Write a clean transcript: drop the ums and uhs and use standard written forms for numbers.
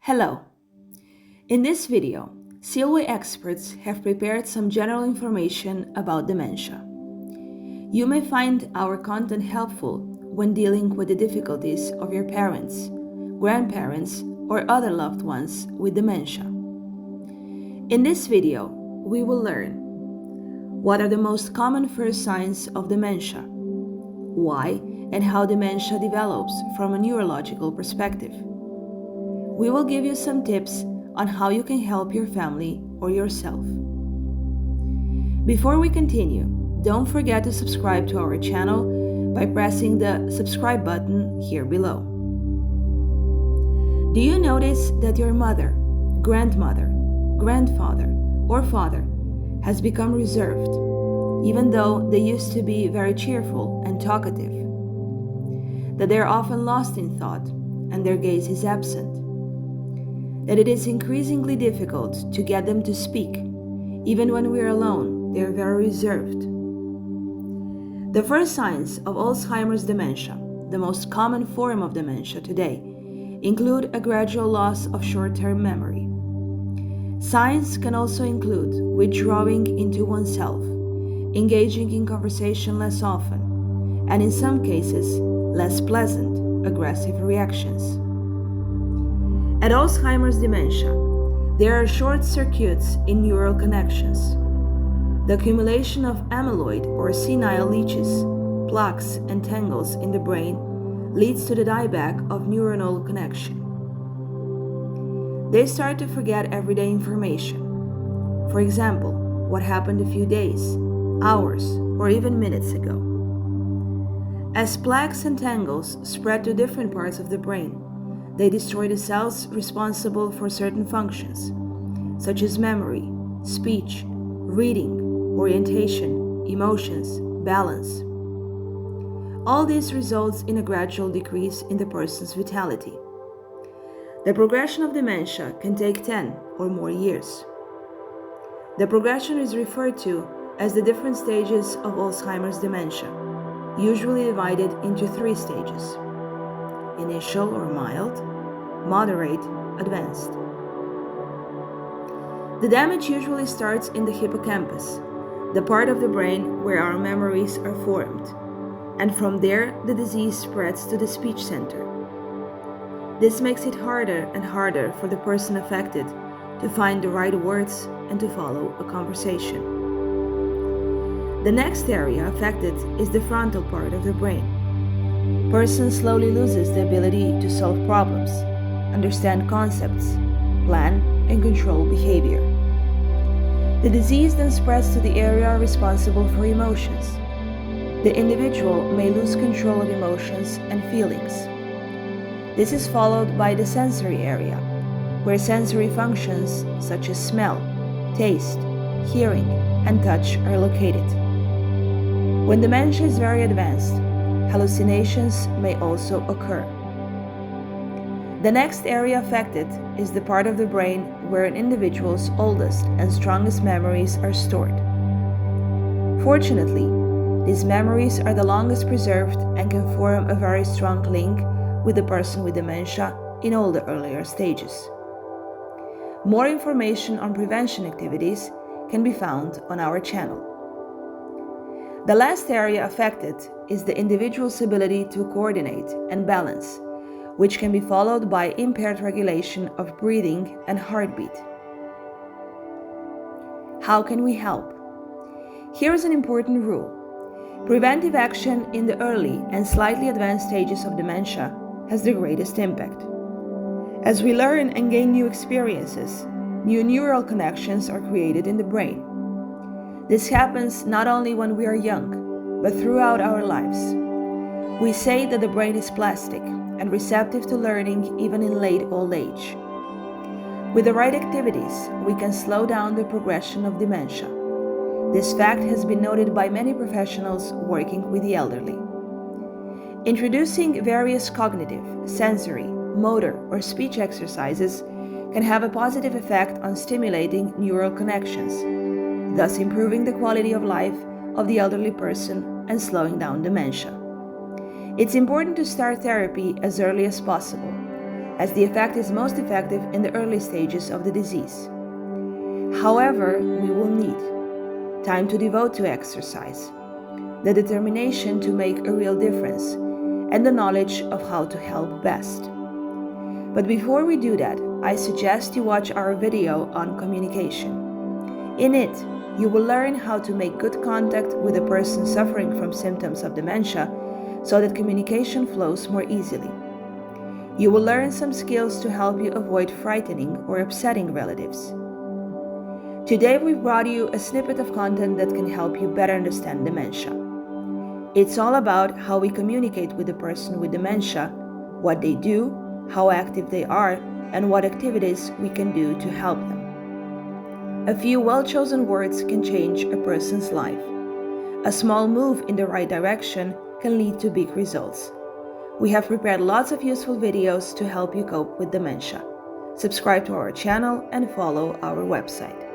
Hello. In this video, CLA experts have prepared some general information about dementia. You may find our content helpful when dealing with the difficulties of your parents, grandparents, or other loved ones with dementia. In this video, we will learn what are the most common first signs of dementia, why and how dementia develops from a neurological perspective. We will give you some tips on how you can help your family or yourself. Before we continue, don't forget to subscribe to our channel by pressing the subscribe button here below. Do you notice that your mother, grandmother, grandfather, or father has become reserved, even though they used to be very cheerful and talkative? That they are often lost in thought and their gaze is absent? That it is increasingly difficult to get them to speak. Even when we are alone, they are very reserved. The first signs of Alzheimer's dementia, the most common form of dementia today, include a gradual loss of short-term memory. Signs can also include withdrawing into oneself, engaging in conversation less often, and in some cases, less pleasant, aggressive reactions. At Alzheimer's dementia, there are short circuits in neural connections. The accumulation of amyloid or senile leeches, plaques, and tangles in the brain leads to the dieback of neuronal connection. They start to forget everyday information. For example, what happened a few days, hours, or even minutes ago. As plaques and tangles spread to different parts of the brain, they destroy the cells responsible for certain functions, such as memory, speech, reading, orientation, emotions, balance. All this results in a gradual decrease in the person's vitality. The progression of dementia can take 10 or more years. The progression is referred to as the different stages of Alzheimer's dementia, usually divided into 3 stages: initial or mild, moderate, advanced. The damage usually starts in the hippocampus, the part of the brain where our memories are formed, and from there the disease spreads to the speech center. This makes it harder and harder for the person affected to find the right words and to follow a conversation. The next area affected is the frontal part of the brain. Person slowly loses the ability to solve problems, understand concepts, plan, and control behavior. The disease then spreads to the area responsible for emotions. The individual may lose control of emotions and feelings. This is followed by the sensory area, where sensory functions such as smell, taste, hearing, and touch are located. When dementia is very advanced, hallucinations may also occur. The next area affected is the part of the brain where an individual's oldest and strongest memories are stored. Fortunately, these memories are the longest preserved and can form a very strong link with the person with dementia in all the earlier stages. More information on prevention activities can be found on our channel. The last area affected is the individual's ability to coordinate and balance, which can be followed by impaired regulation of breathing and heartbeat. How can we help? Here is an important rule. Preventive action in the early and slightly advanced stages of dementia has the greatest impact. As we learn and gain new experiences, new neural connections are created in the brain. This happens not only when we are young, but throughout our lives. We say that the brain is plastic and receptive to learning even in late old age. With the right activities, we can slow down the progression of dementia. This fact has been noted by many professionals working with the elderly. Introducing various cognitive, sensory, motor, or speech exercises can have a positive effect on stimulating neural connections, thus improving the quality of life of the elderly person and slowing down dementia. It's important to start therapy as early as possible, as the effect is most effective in the early stages of the disease. However, we will need time to devote to exercise, the determination to make a real difference, and the knowledge of how to help best. But before we do that, I suggest you watch our video on communication. In it, you will learn how to make good contact with a person suffering from symptoms of dementia so that communication flows more easily. You will learn some skills to help you avoid frightening or upsetting relatives. Today we brought you a snippet of content that can help you better understand dementia. It's all about how we communicate with a person with dementia, what they do, how active they are, and what activities we can do to help them. A few well-chosen words can change a person's life. A small move in the right direction can lead to big results. We have prepared lots of useful videos to help you cope with dementia. Subscribe to our channel and follow our website.